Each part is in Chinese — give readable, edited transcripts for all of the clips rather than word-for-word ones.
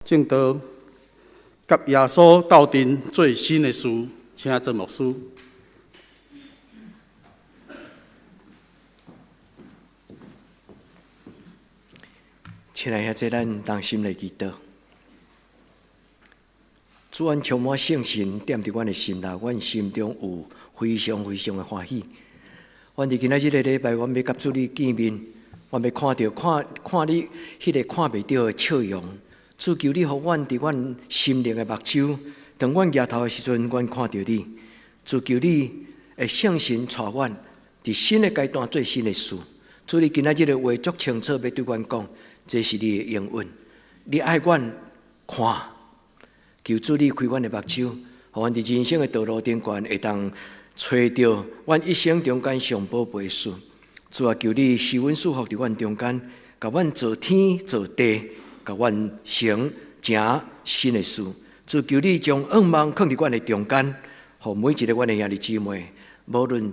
正道甲耶稣斗阵最新的事，请郑牧师。亲爱的，这咱同心来祈祷。主愿充满圣神，踮伫阮的心内，阮心中有非常非常的欢喜。阮伫今仔日的礼拜，阮要甲主你见面，阮要看你迄个看袂到的笑容。主求你，互阮伫阮心灵的目睭，当阮抬头的时阵，阮看到你。主求你的圣神带阮伫新的阶段最新的事。主你今仔日的话足清楚，要对阮讲，这是你的应允。你爱阮看，求主你开阮的目睭，互阮伫人生的道路顶悬会当找到阮一生中间上宝贝的事。主啊，求你施恩赐福伫阮中间，甲阮造天造地。甲阮成正新的事，主求你将恶梦放伫阮的中间，互每一个阮的兄弟姊妹，无论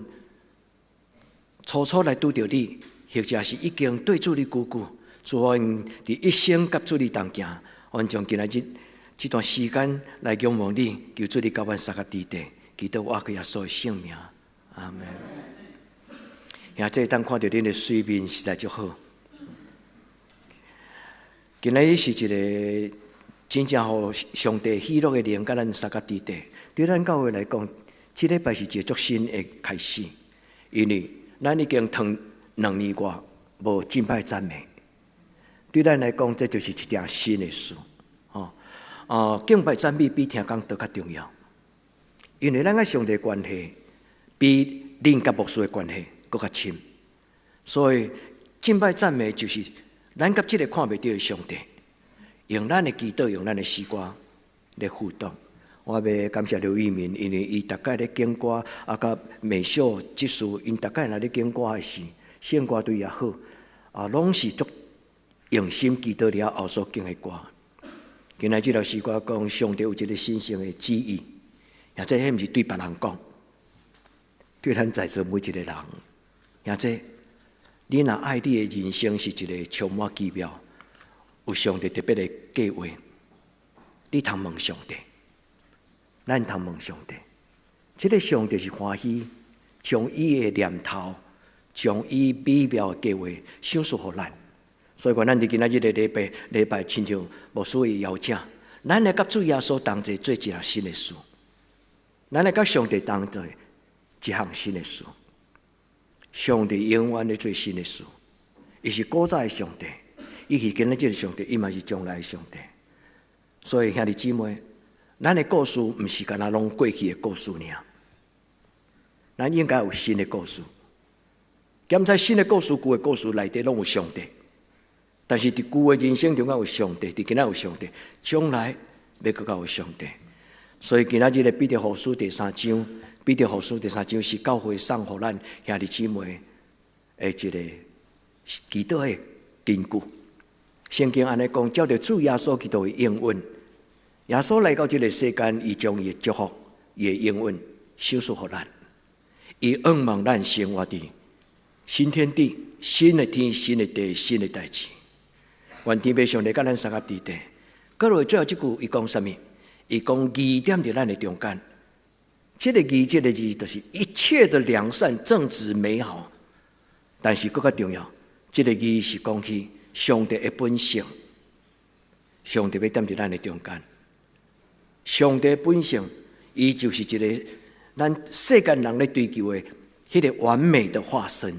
初初来拄着你，或者是已经对主你久久，主阮伫一生甲主你同行，阮将今仔日这段时间来仰望你，求主你甲阮三个地地，祈祷我个耶稣的圣名，阿门。兄弟，当看到恁的水面实在足好。今仔日是一个真正互上帝喜乐的灵，甲咱三甲地地。对咱教会来讲，这礼拜是一个足新的开始，因为咱已经长2年外无敬拜赞美。对咱来讲，这就是一件新的事。敬拜赞美比听讲都较重要，因为咱甲上帝的关系比恁甲牧师的关系更较亲，所以敬拜赞美就是。咱甲这个看袂到的上帝，用咱的祈祷，用咱的诗歌来互动。我要感谢刘玉民，因为伊大概咧经歌，甲美秀技术，因大概来咧经歌的时，献歌队也好，拢是足用心祈祷了后所经的歌。今仔这条诗歌讲，上帝有一个新生的旨意，也这迄毋是对别人讲，对咱在座每一个人，也这。你若爱你的人生是一个充满奇妙，有上帝特别的计划，你通问上帝，咱通问上帝。这个上帝是欢喜，将伊的念头，将伊美妙的计划赏赐予咱。所以讲，咱伫今仔日的礼拜，亲像牧师的邀请，咱来甲主耶稣同齐做一项新的事，咱来甲上帝同齐一项新的事。上帝永远咧做新的事，伊是古早的上帝，伊是今仔日的上帝，伊嘛是将来的上帝。所以兄弟姊妹，咱的故事毋是干那拢过去的故事尔，咱应该有新的故事。检查新的故事、旧的故事内底拢有上帝，但是伫旧的人生中间有上帝，伫今仔有上帝，将来要更加有上帝。所以今仔日的彼得后书第3章。彼得后书第3章是教会送予咱兄弟姊妹的一个祈祷的根据。圣经安尼讲，照着主耶稣基督的应允，耶稣来到这个世间，伊将伊的祝福、伊的应允赏赐予咱，伊仰望咱生活伫新天地、新的天、新的地、新的代志。愿天父上帝甲咱三个地地。过落最后这句，伊讲什么？伊讲义点伫咱的中间。这个字就是一切的良善、正直、美好，但是更加重要，这个字是讲起上帝的本性。上帝要踮伫咱的中间，上帝的本性，伊就是一个咱世间人咧追求的迄个完美的化身。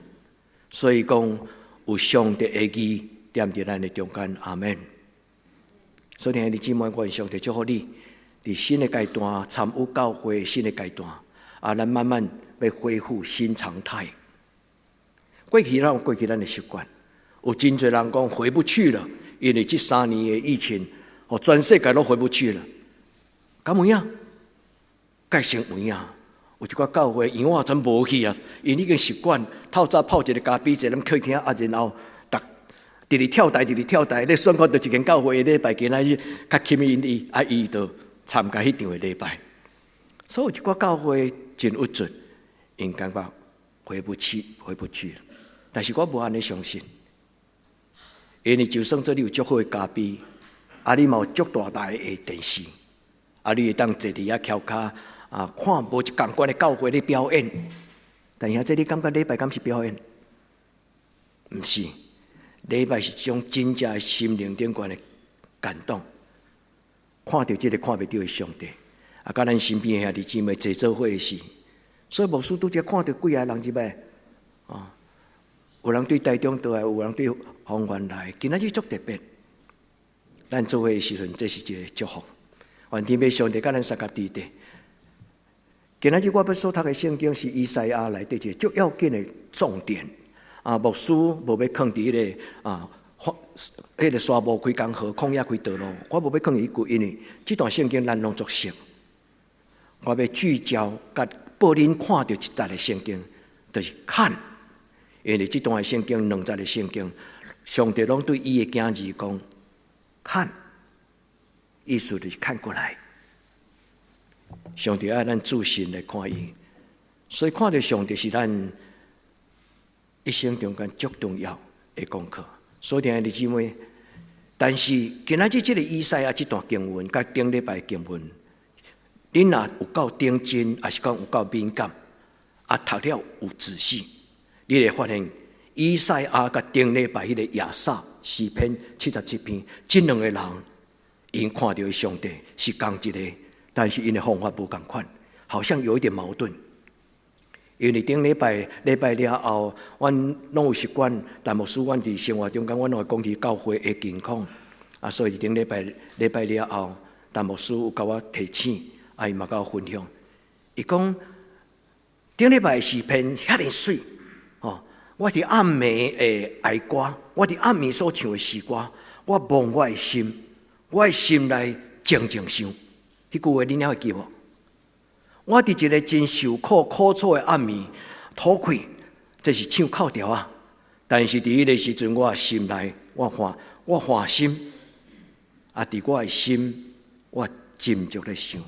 所以讲有上帝的字踮伫咱的中间，阿门。所以兄弟姊妹，愿上帝祝福你。伫新的阶段参与教会新的阶段，咱慢慢要恢复新常态。过去咱的习惯，有真侪人讲回不去了，因为这3年的疫情，全世界都回不去了。敢有影？改成有影。有一寡教会，因为我真无去啊，因已经习惯透早泡一个咖啡，坐咱客厅然后直直跳台，咧选看到一间教会礼拜今仔日较吸引伊，伊就参加迄场的礼拜。所以有一寡教会真有准，因感觉回不去了。但是我无安尼相信，因为就算这里有足好的咖啡，你嘛有足大台的电视，你会当坐伫遐翘脚看无一共款的教会咧表演。但是这你感觉礼拜敢是表演？毋是，礼拜是一种真正的心灵顶悬的感动。看到这个看不到的上帝，甲咱身边的兄弟姊妹坐做伙的事。所以牧师拄则看到几个人入来，有人对台中倒来，有人对方圆来，今仔日足特别。咱做伙的时阵，这是一个祝福。愿天父上帝甲咱三甲地地。今仔日我要所读的圣经是以赛亚内底一个足要紧的重点。牧师无要放伫迄个个沙漠开江河，旷野开道路，我无要放伊句，因为这段圣经咱拢作熟。我要聚焦，甲报恁看到一节的圣经，就是看。因为这段的圣经2节的圣经，上帝拢对伊的囝儿讲，看，意思就是看过来。上帝爱咱自信来看伊，所以看到上帝是咱一生中间最重要的功课。所以弟兄姊妹，但是今仔日这个以赛亚这段经文，甲顶礼拜的经文，恁若有够认真，还是讲有够敏感，读了有仔细，你会发现以赛亚甲顶礼拜迄个亚萨诗篇77篇，这两个人因看到的上帝是同一个。但是因的方法不同款，好像有一点矛盾。因为顶礼拜了后，阮拢有习惯，但牧师阮伫生活中间，阮拢会讲起教会的健康。所以顶礼拜了后，但牧师有甲我提醒，伊嘛甲我分享。伊讲顶礼拜的视频遐尼水，我伫暗暝的哀歌，我伫暗暝所唱的诗歌，我望我的心，我的心内静静想。迄句话你还会记无？我伫一个真受苦苦楚的暗暝吐气，这是唱口调啊。但是伫迄个时阵，我心内我欢心，伫我的心我斟酌咧想。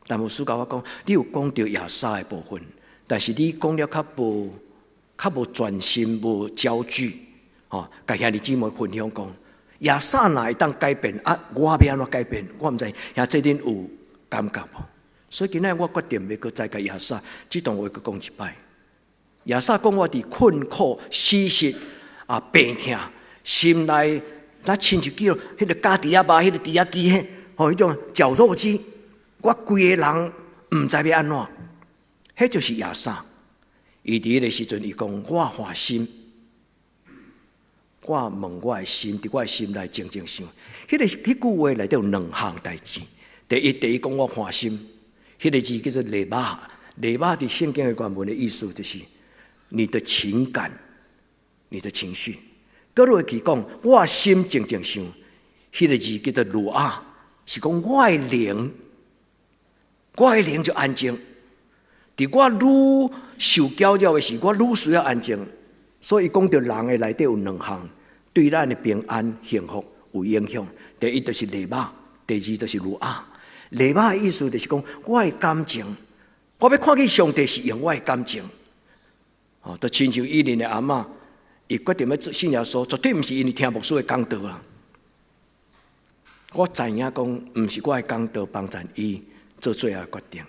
但牧师甲我讲，你有讲到亚萨的部分，但是你讲了较无专心，无焦距，甲兄弟姊妹分享讲。亚萨哪会当改变我要安怎改变？我毋知，遐这恁有感觉无？所以今仔我决定要再甲亚萨这段话讲一摆。亚萨讲我伫困苦、死实病痛，心内那亲像叫迄个加猪仔肉、迄个猪仔鸡迄种绞肉机，我规个人毋知要安怎。迄就是亚萨。伊伫迄个时阵，伊讲我欢心。我问我的心，伫我的心内静静想，迄句话内底有2项代志。第一讲我欢心，迄个字叫做礼巴。礼巴伫圣经的原文的意思就是你的情感、你的情绪。搁落去讲我心静静想，迄个字叫做鲁啊，是讲我的灵就安静。伫我愈受搅扰的时，我愈需要安静。所以讲到人的内底有2项，对咱的平安幸福有影响。第一就是礼巴，第二就是鲁啊。礼巴的意思就是讲我的感情，我要看见上帝是用我的感情。就亲像伊恁的阿嬷，伊决定要信耶稣，绝对毋是因为听牧师的讲道啦。我知影讲，毋是我的讲道帮助伊做最后的决定。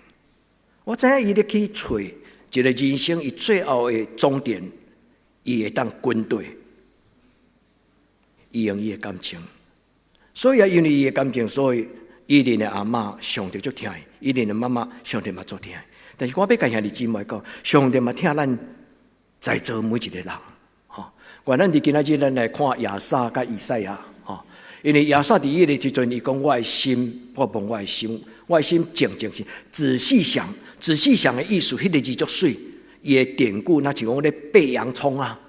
我知影伊咧去找一个人生伊最后的终点。伊会当军队，伊用伊的感情，所以因为伊的感情，所以伊恁的阿嬷上帝足疼伊，伊恁的妈妈上帝嘛足疼。但是我要甲兄弟姊妹讲，上帝嘛疼咱在座每一个人。原咱伫今仔日咱来看亚萨甲以赛亚，因为亚萨伫迄个时阵，伊讲我的心，我问我的心，我的心静静是仔细想的意思，迄个字足水。伊的典故，那就讲咧剥洋葱啊，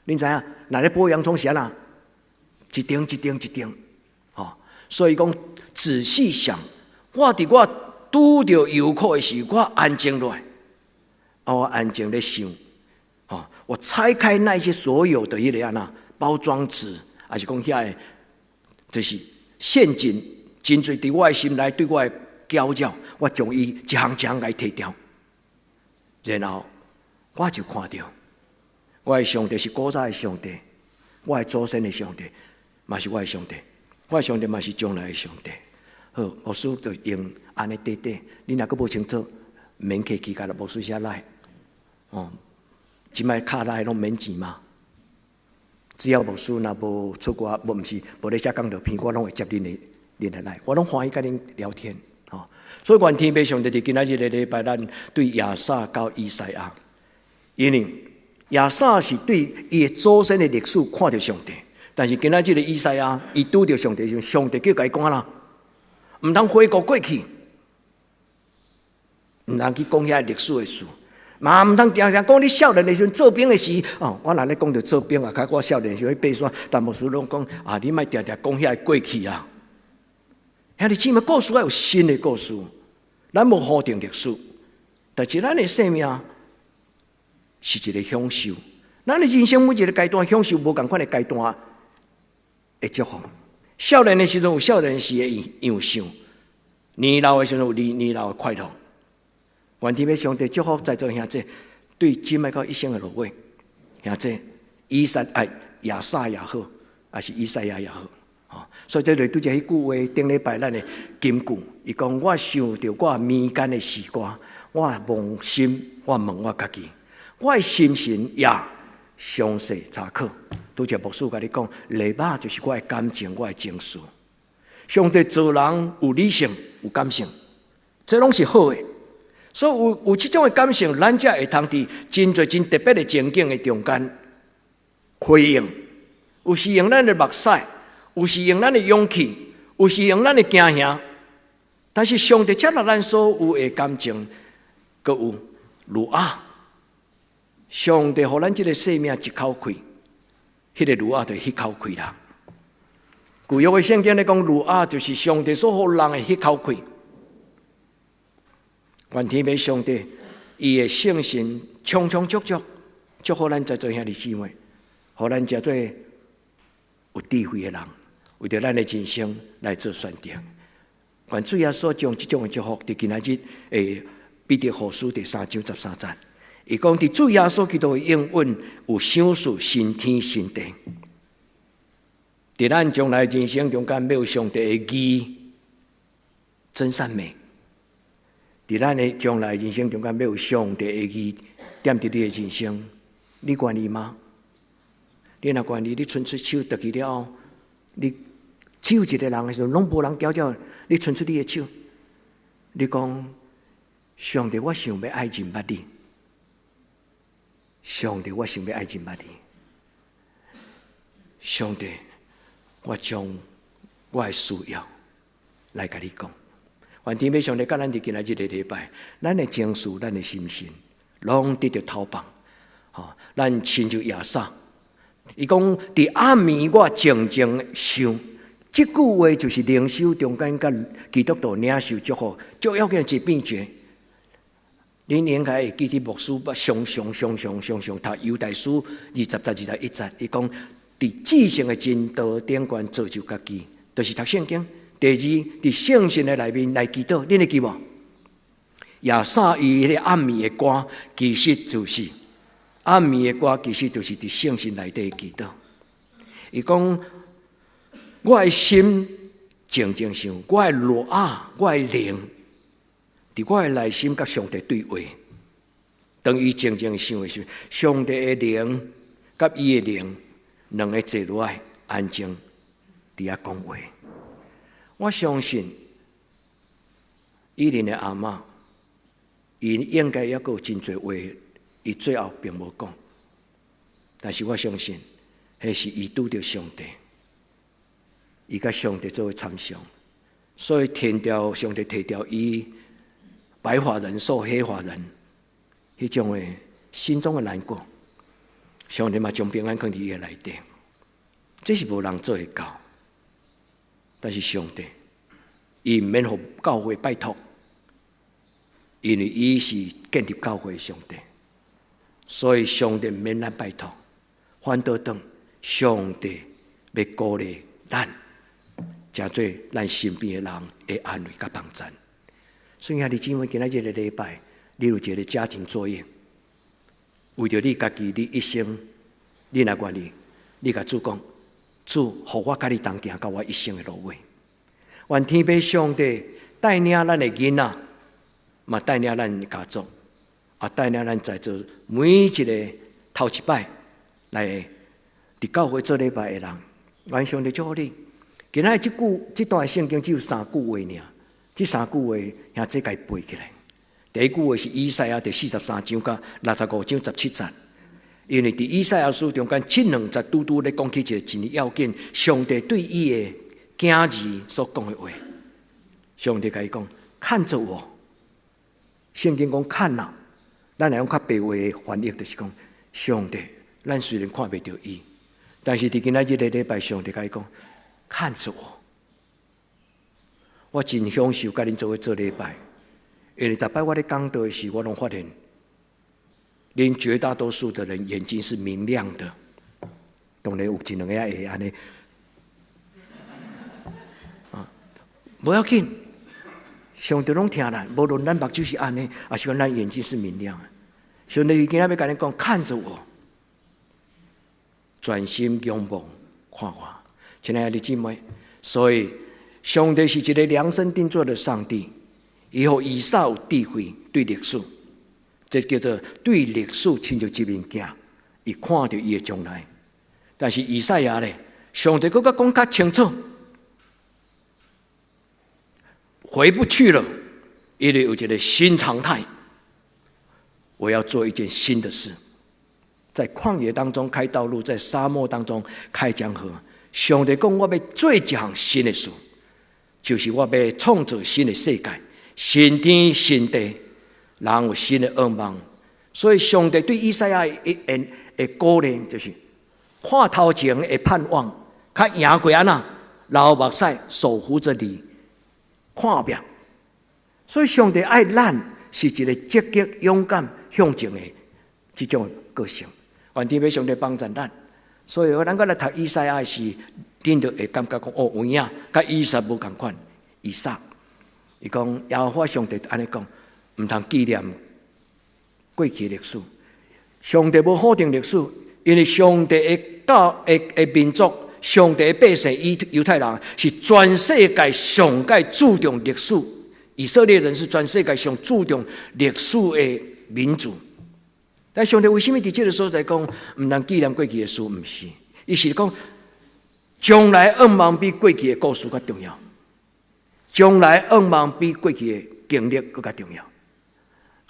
恁知影？那咧剥洋葱是安怎？一丁，所以讲仔细想，我伫我拄着忧苦的时，我安静落来，我安静咧想，我拆开那些所有的迄个安那包装纸，还是讲遐个，就是陷阱，真侪伫我的心内对我的搅扰，我将伊一项来摕掉，然后。我就看到，我的上帝是古早的上帝，我的祖先的上帝，嘛是我的上帝。我的上帝嘛是将来的上帝。好，牧师就用安尼短短，你若阁无清楚，免客气，甲牧师写来。即摆卡来拢免钱嘛。只要牧师若无出国，毋是无咧写讲道片，我拢会接恁的来，我拢欢喜甲恁聊天。所以，愿天父上帝伫今仔日的礼拜，咱对亚萨到以赛亚，因为亚萨是对伊的祖先的历史看到上帝，但是今仔日的以赛亚，伊拄着上帝时，上帝叫伊讲啦，毋通回顾过去，毋通去讲遐历史的事，嘛毋通常常讲你少年的时阵做兵的时，我若咧讲着做兵啊，甲我少年时去爬山，但牧师拢讲你莫常常讲遐过去啊。兄弟姊妹，故事要有新的故事，咱无固定历史，但是咱的生命是一个享受。咱的人生每一个阶段享受无同款的阶段的祝福。少年的时阵有少年时的样相，年老的时阵有年老的快乐。愿天父上帝祝福在座兄弟，对今麦到一生的落位，兄弟亚萨也好，还是以赛亚也好。所以这里拄则迄句话，顶礼拜咱的金句，伊讲我想着我眠间的时光，我梦心，我问我家己，我的心神也详细查考。拄则牧师甲你讲，礼拜就是我的感情，我的情绪。上帝做人有理性，有感性，这拢是好的。所以有这种的感性，咱才会通伫真侪真特别的情景的中间回应。有时用咱的目屎。有时用咱的勇气，有时用咱的惊吓，但是上帝接纳咱所有的感情，阁有如啊，上帝互咱这个生命一口气，迄个如啊就迄口气啦。旧约的圣经咧讲，如啊就是上帝所互人的迄口气。愿天父上帝伊的圣神充充足足，祝福咱在座兄弟姊妹，互咱真做有智慧的人。为着咱的人生来做选择，愿主耶稣将这种的祝福，伫今仔日诶彼得后书第3章13节，伊讲伫主耶稣基督的应允有享受新天新地，伫咱将来人生中间要有上帝的义真善美，伫咱的将来人生中间要有上帝的义点伫你的人生，你愿意吗？你若愿意，你伸出手得去了后，你只有一个人的时候，拢无人交交，你伸出你的手，你讲：上帝，我想要爱人捌你。上帝，我想要爱人捌你。上帝，我将我的需要来甲你讲。愿天父上帝，甲咱伫今仔日的礼拜，咱的情绪、咱的心神，拢得到透放。咱亲像亚萨，伊讲：伫暗暝，我静静想。这句话就是灵修中间甲基督徒领受祝福，最要紧一秘诀。恁应该会记起牧师常读犹大书20:21节，伊讲：伫至圣的真道顶悬造就家己，就是读圣经。第二，伫圣神的内面来祈祷，恁会记无？亚萨伊迄个暗暝的歌，其实就是暗暝的歌，其实就是伫圣神内底的祈祷。伊讲。我的心静静想，我的热我的灵，伫我的内心甲上帝对话。当伊静静想的时候，上帝的灵甲伊的灵两个坐落来安静伫遐讲话。我相信伊琳的阿嬷，伊应该还阁有真侪话，伊最后并无讲。但是我相信，迄是伊拄着上帝。伊甲上帝作为参详，所以上帝提掉伊白发人送黑发人，迄种的心中的难过，上帝嘛将平安放伫伊的内底，这是无人做会到。但是上帝，伊毋免互教会拜托，因为伊是建立教会的上帝，所以上帝毋免咱拜托，反倒当上帝要鼓励咱。诚做咱身边的人的安慰甲帮助。所以兄弟姊妹，今仔日的礼拜，你有一个家庭作业，为着你家己，你一生，你若愿意，你甲主讲，主，互我甲你同行到我一生的路尾。愿天父上帝带领咱的囡仔，嘛带领咱家族，带领咱在座每一个头一摆来伫教会做礼拜的人。愿上帝祝福你。今仔这段圣经只有3句话尔，这3句话兄弟该背起来。第一句话是以赛亚第43章甲65章17节。因为伫以赛亚书中间，这2节拄拄咧讲起一个真要紧，上帝对伊的囝儿所讲的话。上帝甲伊讲：看着我。圣经讲看啊，咱来用较白话的翻译，就是讲上帝。咱虽然看袂到伊，但是伫今仔日的礼拜，上帝甲伊讲：看着我。我真享受甲恁做伙做礼拜，因为逐摆我咧讲道的时，我拢发现。连绝大多数的人眼睛是明亮的，当然有一两个会安尼，不要紧，上帝拢听咱，无论咱目睭是安尼，还是讲咱眼睛是明亮的。上帝今仔要甲你讲，看着我，专心仰望看我，亲爱的姊妹，所以上帝是一个量身定做的上帝，以后以撒有智慧对历史。这叫做对历史亲像一面镜，伊看到伊的将来。但是以赛亚呢，上帝更加讲较清楚，回不去了，因为有一个新常态，我要做一件新的事，在旷野当中开道路，在沙漠当中开江河。上帝讲，我要做一项新的事，就是我要创造新的世界，新天新地。人有新的愿望，所以上帝对以赛亚的鼓励就是看头前的盼望，较赢过安那流目屎守护着你看后壁。所以上帝爱咱是一个积极勇敢向前的这种个性。愿天父上帝帮助咱，所以咱来读以赛亚时，恁就会感觉讲哦，有影，甲以撒无共款。以撒，伊讲耶和华上帝安尼讲。唔通纪念过去的历史，上帝无否定历史，因为上帝的民族，上帝的百姓犹太人是全世界上界注重历史，以色列人是全世界上注重历史的民族。但上帝为什么伫这个所在讲唔通纪念过去的事？唔是，伊是讲将来愿望比过去的故事较重要，将来愿望比过去的经历更加重要。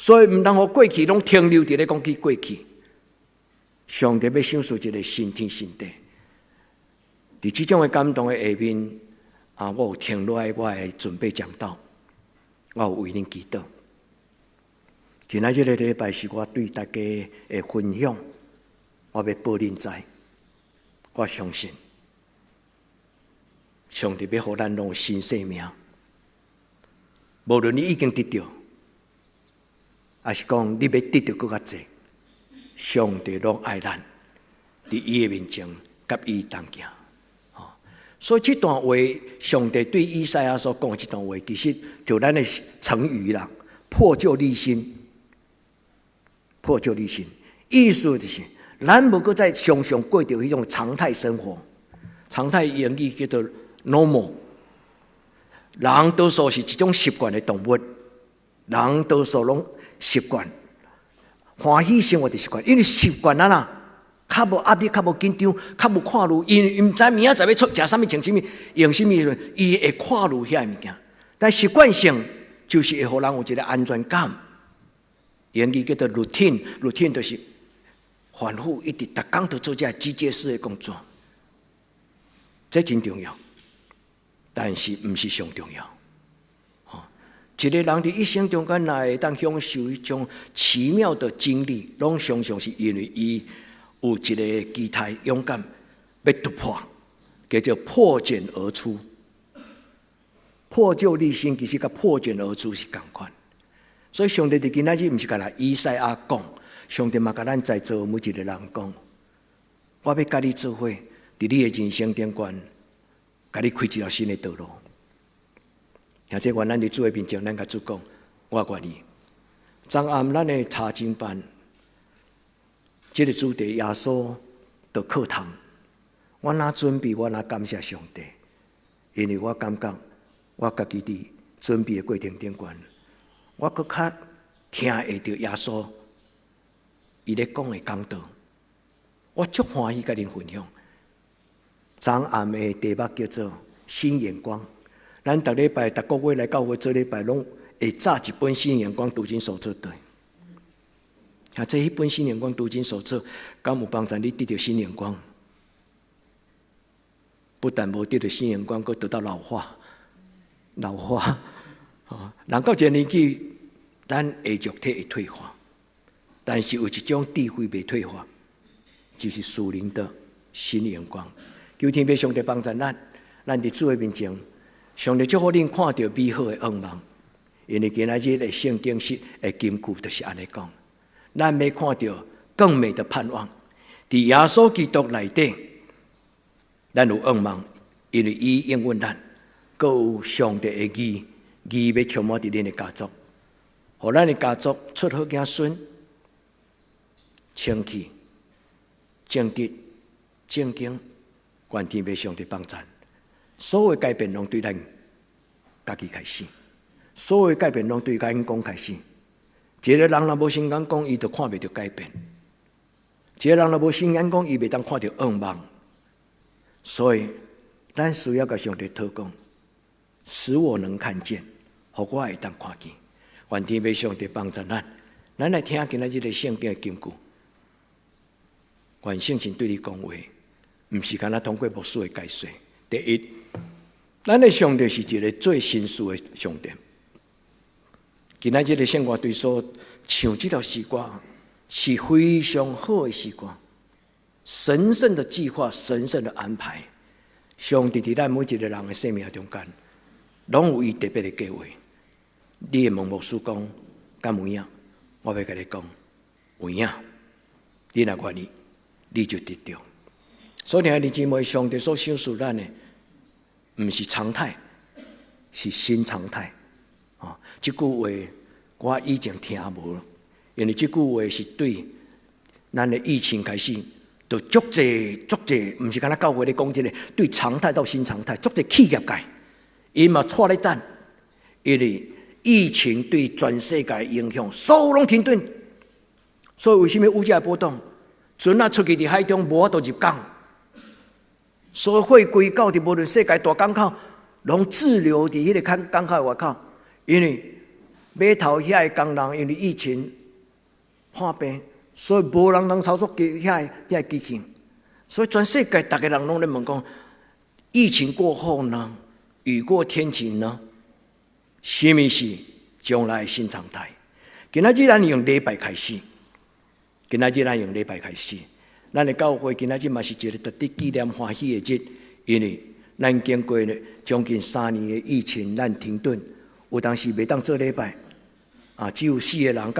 所以唔通互过去拢停留伫咧讲起过去，上帝要享受一个新天新地。伫这种的感动的下面，我有停落来，我会准备讲道，我有为恁祈祷。今仔日的礼拜是我对大家的分享，我要报恁知，我相信上帝要互咱拢有新生命，无论你已经得到。还是讲你要得到更较济，上帝拢爱咱，伫伊的面前，甲伊同行。所以这段话，上帝对以赛亚所讲的这段话，其实就咱的成语啦，破旧立新。破旧立新，意思就是咱无搁再常常过着迄种常态生活。常态英语叫做 normal。人多数是一种习惯的动物，人多数拢。习惯，欢喜生活的习惯，因为习惯啦，较无压力，较无紧张，较无看路，因为毋知明仔载要食啥物、穿啥物、用啥物，伊会看路遐物件。但习惯性就是会互人有一个安全感。英语叫做 routine 就是反复一直逐工都做这机械式的工作，这真重要，但是毋是上重要。一个人伫一生中间来当享受一种奇妙的经历，拢常常是因为伊有一个期待、勇敢要突破，叫做破茧而出。破旧立新，其实甲破茧而出是同款。所以上帝伫今仔日毋是甲咱以赛亚讲，上帝嘛甲咱在座每一个人讲，我要甲你做伙，伫你的人生顶悬，甲你开一条新的道路。而且，愿咱伫主的面前，咱甲主讲，我愿意。昨暗咱的查经班，这个主题耶稣的课堂，我哪准备，我哪感谢上帝，因为我感觉我家己伫准备的过程顶悬，我搁较听会到耶稣伊咧讲的讲道，我足欢喜甲恁分享。昨暗的题目叫做新眼光。咱逐礼拜、逐个月来教会做礼拜，拢会炸一本新眼光读经手册对。这一本新眼光读经手册，敢有帮助你得到新眼光？不但无得到新眼光，阁得到老化。老化，人到一个年纪，咱的肉体会退化，但是有一种智慧袂退化，就是属灵的新眼光。求天父上帝帮助咱伫主的面前，上帝祝福恁看到美好的愿望，因为今仔日的圣经是的金句，就是安尼讲。咱要看到更美的盼望，伫耶稣基督内底，咱有愿望，因为伊应允咱，阁有上帝的义要充满伫恁的家族，互咱的家族出好子孙，清气、正直、正经，愿天父上帝帮助。所有的改变拢对咱家己开始，所有的改变拢对咱讲开始。一个人若无心眼光，伊就看袂到改变；一个人若无心眼光，伊袂当看到愿望。所以，咱需要甲上帝祷告，使我能看见，互我会当看见。愿天父上帝帮助咱。咱来听今仔日个圣经的金句。愿圣神对你讲话，毋是干那通过牧师的解说。第一，咱的上帝是一个最心事的上帝。今仔日的圣歌对所唱这条诗歌是非常好的诗歌，神圣的计划，神圣的安排。上帝伫咱每一个人的生命中间，拢有伊特别的计划。你会问牧师讲，敢有影？我要甲你讲，有影。你若愿意，你就得到。所以兄弟姊妹，上帝所赏赐咱的，毋是常态，是新常态。这句话我以前听无，因为这句话是对咱的疫情开始，就足济，毋是干那教会咧讲这个，对常态到新常态，足济企业界，因嘛错咧等，因为疫情对全世界的影响，所有拢停顿，所以为什么物价波动？船啊出去伫海中，无法度入港，所有货柜到伫无论世界大港口，拢滞留伫迄个港口外口。因为码头遐个工人因为疫情破病，所以无人能操作遐个机器，所以全世界大家人拢在问讲：疫情过后呢？雨过天晴呢？什么是将来的新常态？今仔日咱用礼拜开始，咱的教会今仔日嘛是一个特别纪念欢喜的日，因为咱经过将近3年的疫情，咱停顿。有当时袂当做礼拜，只有4个人，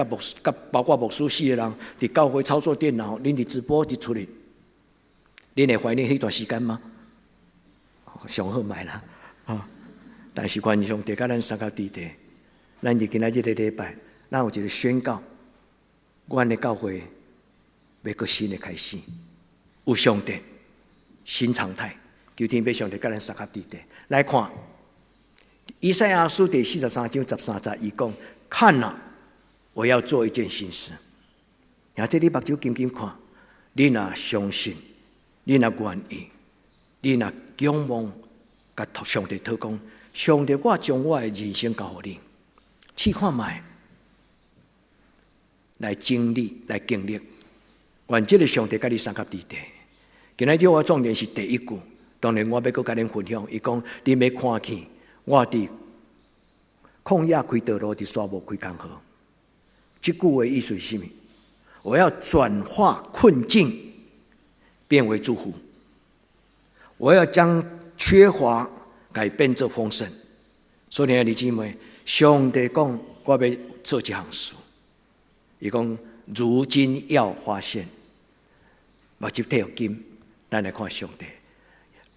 包括牧师4个人，伫教会操作电脑，恁伫直播伫出嚟，恁会怀念迄段时间吗？上好买啦，但是愿上帝甲咱三角地地，咱伫今仔日的礼拜，咱有一个宣告，阮的教会要个新的开始，有上帝新常态，求天父上帝甲咱三角地地来看。以赛亚书第43章13节，伊讲：看啊，我要做一件新事。然后这你目睭紧紧看，你若相信，你若愿意，你若仰望，甲上帝祷告，上帝，我将我的人生交予你，试看卖，来经历，来经历。愿这个上帝甲你三角地地。今仔日我重点是第一句，当然我要搁甲恁分享。伊讲：你要看见。我伫旷野开道路，伫沙漠开江河。这句话意思是什么？我要转化困境变为祝福，我要将缺乏改变做丰盛。所以，兄弟姊妹，上帝讲我要做一项事，伊讲如今要发现，目睭贴有金，咱来看上帝。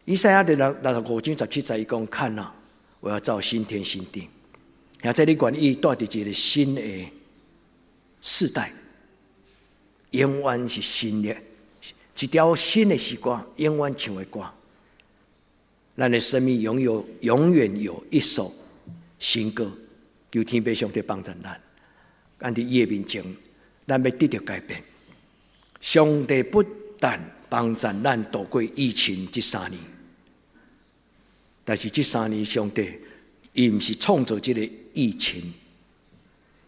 以赛亚第65章17节，伊讲：看啊！我要造新天新地，然后这里愿意带伫一个新的世代，永远是新的一条新的诗歌，永远唱的歌。咱的生命永远有一首新歌，求天父上帝帮助咱。咱伫伊的面前，咱要得到改变。上帝不但帮助咱度过疫情这3年，但是这3年，上帝伊毋是创造这个疫情。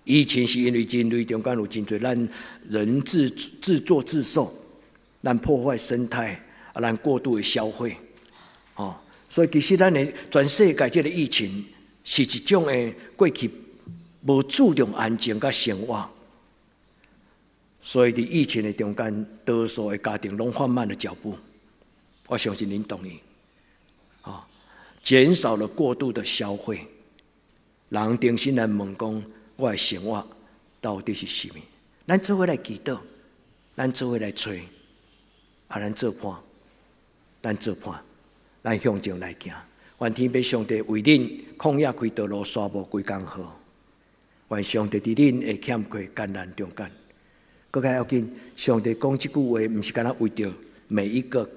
疫情是因为人类中间有真侪咱人自作自受，咱破坏生态，咱过度的消费，所以其实咱的全世界这个疫情是一种的过去无注重安全甲生活，所以伫疫情的中间，多数的家庭拢放慢了脚步。我相信您同意，减少了过度的消费。人重新来问讲，我的生活到底是什么？咱做伙来祈祷，咱做伙来找，咱做伴，咱向前来行。愿天父上帝为恁旷野开道路，沙漠归刚好。愿上帝伫恁的欠缺艰难中间，更加要紧。上帝讲这句话，不是干那为着每一个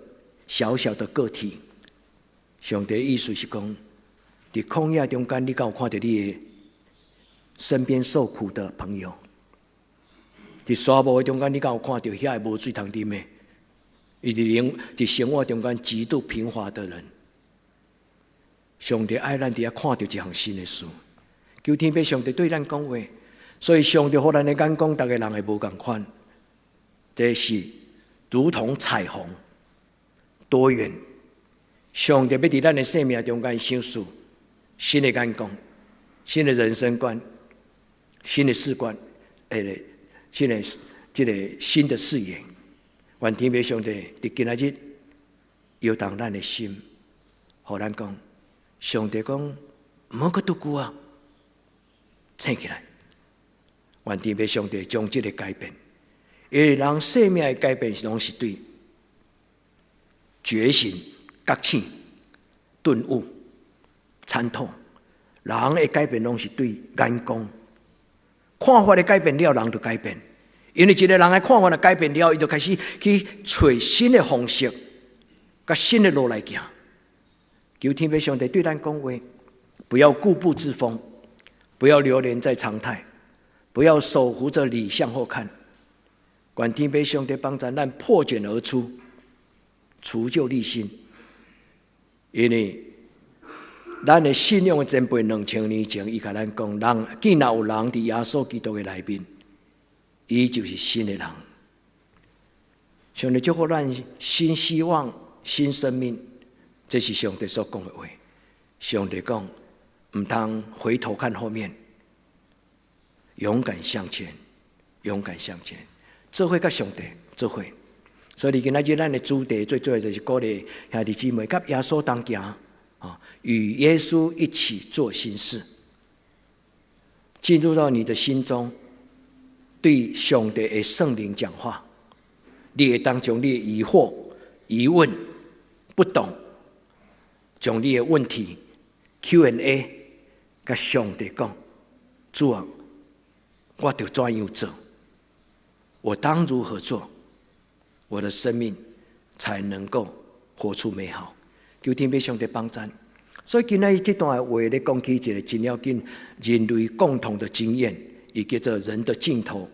小小的个体。上帝的意思是讲，伫旷野中间，你敢有看到你的身边受苦的朋友？伫沙漠的中间，你敢有看到遐个无水通啉的？伊伫生活中间极度贫乏的人？上帝爱咱伫遐看到一项新的事，求天父上帝对咱讲话。所以上帝互咱的眼光，逐个人会无共款。这是如同彩虹，多元。上帝要伫咱的生命中间想出新的眼光、新的人生观、新的事观，新的视野。愿天父上帝伫今仔日摇动咱的心，互咱讲，上帝讲，毋好阁拄久啊，醒起来。愿天父上帝将这个改变，因为人生命的改变拢是对觉醒、觉醒、顿悟、参透。人的改变拢是对眼光、看法的改变了，人就改变。因为一个人的看法的改变了，伊就开始去找新的方式、甲新的路来行。求天父上帝对咱讲话，不要固步自封，不要流连在常态，不要守护着理向后看。愿天父上帝帮助咱破茧而出，除旧立新。因为咱的信仰的前辈2000年前，伊甲咱讲，人既然有人伫耶稣基督的内面，伊就是新的人。上帝祝福咱新希望、新生命，这是上帝所讲的话。上帝讲，唔通回头看后面，勇敢向前，勇敢向前。做伙甲上帝做伙。所以今仔日咱的主题最主要就是鼓励兄弟姊妹甲耶稣同行，与耶稣一起做新事，进入到你的心中，对上帝的圣灵讲话。你会当将你的疑惑、疑问、不懂，将你的问题 Q&A 甲上帝讲，主啊，我要怎样做？我当如何做？我的生命才能够活出美好。求天父上帝帮助。所以今天这段话咧讲起一个真要紧人类共同的经验，也叫做人的尽头。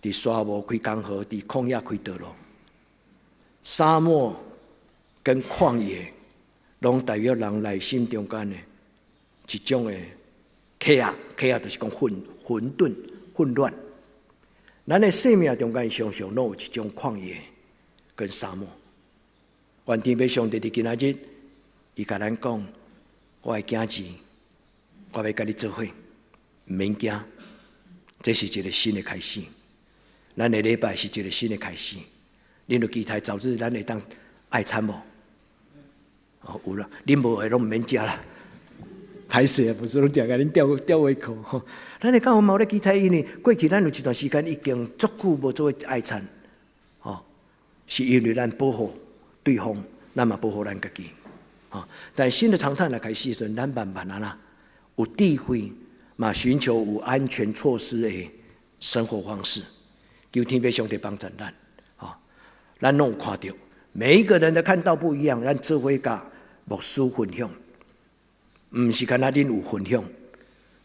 伫沙漠开江河，伫旷野开道路。沙漠跟旷野，拢代表人内心中间的一种的chaos，就是讲混沌、混乱。咱的生命中间常常拢有一种旷野跟沙漠。愿天父上帝伫今仔日，伊甲咱讲，我会惊钱，我要甲你做伙，唔免惊，这是一个新的开始。咱的礼拜是一个新的开始。恁就期待早日咱会当爱餐无？有啦，恁无的拢唔免食啦。歹势啊，不是拢定甲恁吊胃口吼。咱会讲有冇咧期待伊呢？过去咱有一段时间已经足久无做爱餐，是因为咱保护对方，咱嘛保护咱家己。但新的常态来开始时，咱慢慢啦，有智慧嘛，寻求有安全措施的生活方式。求天父上帝帮助咱。咱拢有看到，每一个人的看到不一样，咱做伙甲牧师分享，毋是干那恁有分享。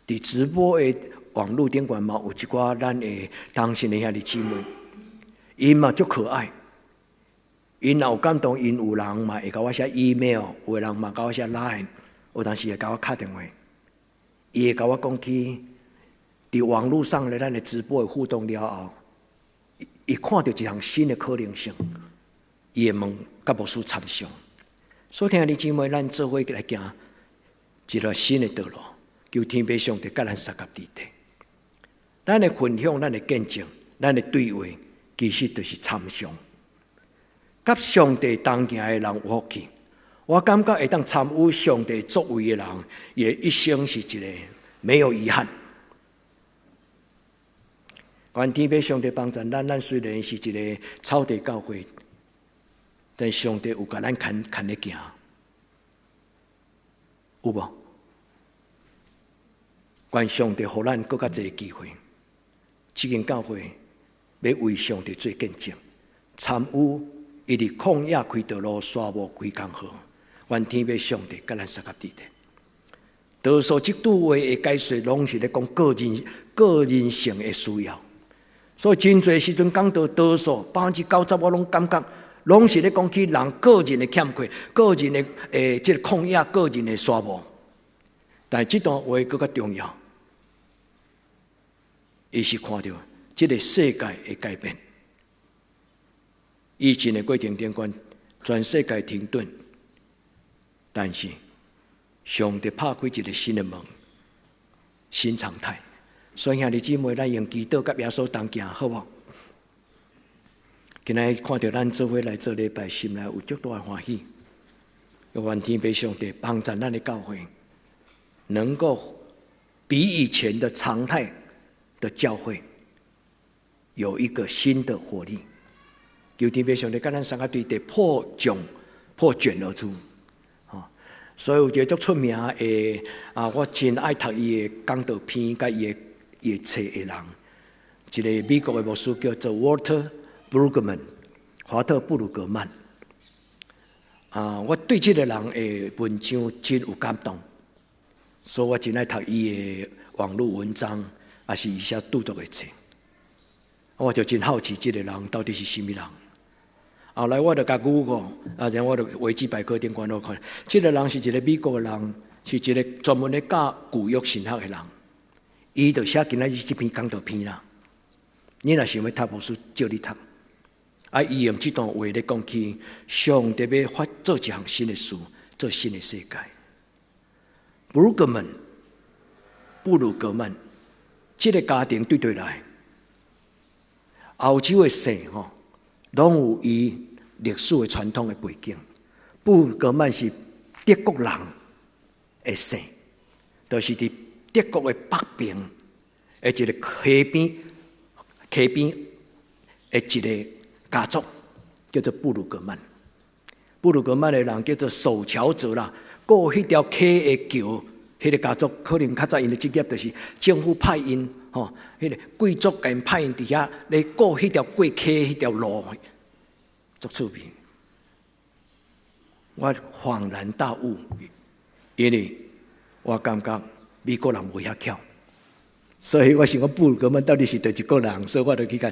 伫直播的网络顶管嘛，有一寡咱的当时的兄弟姊妹，因嘛足可爱，因若有感动，因有人嘛会甲我写 email， 有的人嘛甲我写 line， 有当时会甲我敲电话，伊会甲我讲起，伫网络上咧咱的直播的互动了后，伊看到一项新的可能性，伊会问甲牧师参详。所以听弟姊妹，咱做伙来行一条新的道路。求天父上帝甲咱三甲地地，咱的分享、咱的见证、咱的对话，其实就是参详。甲上帝同行的人有福气，我感觉会当参与上帝作为的人，也一生是一个没有遗憾。愿天父上帝帮助咱，咱虽然是一个草地教会，但上帝有甲咱牵咧行，有无？愿上帝予咱更较侪机会，这间教会要为上帝做见证，参与伊伫旷野开道路、沙漠开工河。愿天父上帝甲咱三甲地地。多数即句话的解说，拢是咧讲个人性的需要。所以真侪时阵讲到多数90%，我拢感觉拢是咧讲起人个人的欠缺、个人的即个旷野、个人的沙漠。但这段话更较重要。伊是看到这个世界的改变，疫情的过程中间，全世界停顿，但是上帝拍开一个新的门，新常态。所以兄弟姊妹，咱用祈祷甲耶稣同行，好无？今日看到咱做伙来做礼拜，心内有足大的欢喜。愿天父上帝帮助咱的教会，能够比以前的常态的教会有一个新的活力。求天父上帝甲咱三个对地破茧而出。所以有一个足出名的我真爱读伊的讲道篇，甲伊的册的人，一个美国的牧师叫做 Walter Brueggemann， 华特布鲁格曼。我对这个人的文章真有感动，所以我真爱读伊的网络文章，也是伊写著作的册。我就真好奇这个人到底是什么人。后来我就甲 Google， 然后我就维基百科顶关我看，这个人是一个美国的人，是一个专门咧教旧约神学的人。伊就写今仔日这篇讲道篇啦。你若想要读牧师，叫你读。伊用这段话咧讲起，上帝要发做一项新的事，做新的世界。布鲁格曼，这个家庭对来，欧洲的姓拢有伊历史的传统的背景。布鲁格曼是德国人的姓，就是伫德国的北边的一个溪边的一个家族，叫做布鲁格曼。布鲁格曼的人叫做守桥者啦，过迄条溪的桥，迄个家族可能较早因的职业就是政府派因。迄个贵族甲因派因伫遐咧过迄条过溪迄条路，足趣味。我恍然大悟，因为我感觉美国人无遐巧，所以我想讲布鲁格曼到底是对一个人，所以我就去甲。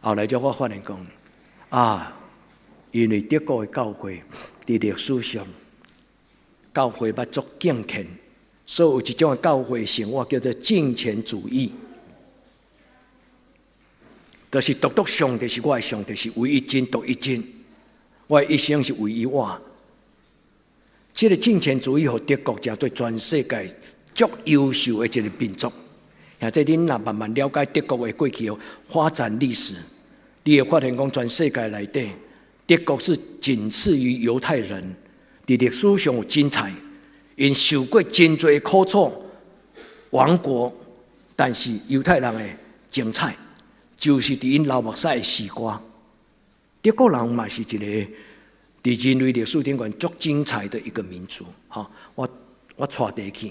后来我发现讲因为德国的教会伫历史上，教会捌足敬虔。所以有一种教会生活叫做敬虔主义，就是独上帝是我的上帝，是唯一真独一真，我的一生是唯一我。这个敬虔主义和德国成做全世界足优秀的一个民族。现在恁若慢慢了解德国的过去发展历史，你会发现讲全世界内底，德国是仅次于犹太人，伫历史上有精彩。因受过真多苦楚，亡国，但是犹太人的精彩，就是伫因流目屎的时光。德国人嘛是一个伫人类历史顶端足精彩的一个民族。我带地去，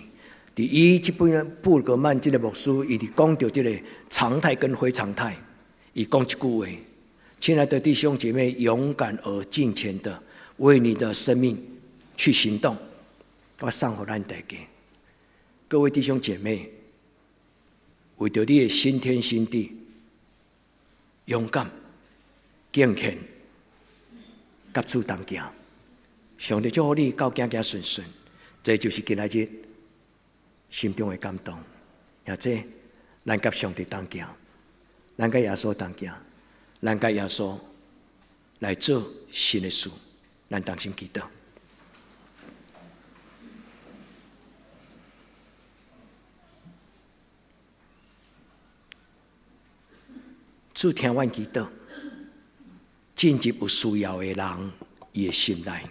伫伊这本布鲁格曼这个牧师，伊伫讲到这个常态跟非常态，伊讲一句话，亲爱的弟兄姐妹，勇敢而敬虔的为你的生命去行动。我送给咱大家，各位弟兄姐妹，为着你的新天新地，勇敢、敬虔，甲主同行。上帝祝福你，到行行顺顺。这就是今仔日心中的感动。也这，咱甲上帝同行，咱甲耶稣同行，咱甲耶稣来做新的事。咱同心祈祷。主听阮祈祷，进入有需要的人伊的心内。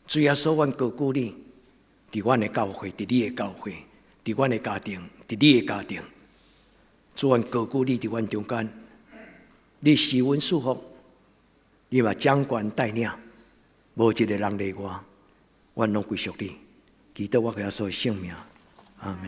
主耶稣，阮高举你，伫阮的教会，伫你的教会，伫阮的家庭，伫你的家庭。主，阮高举你伫阮中间，你施恩赐福，你嘛掌权带领，无一个人例外，阮拢归属你。祈祷我耶稣的圣名，阿们。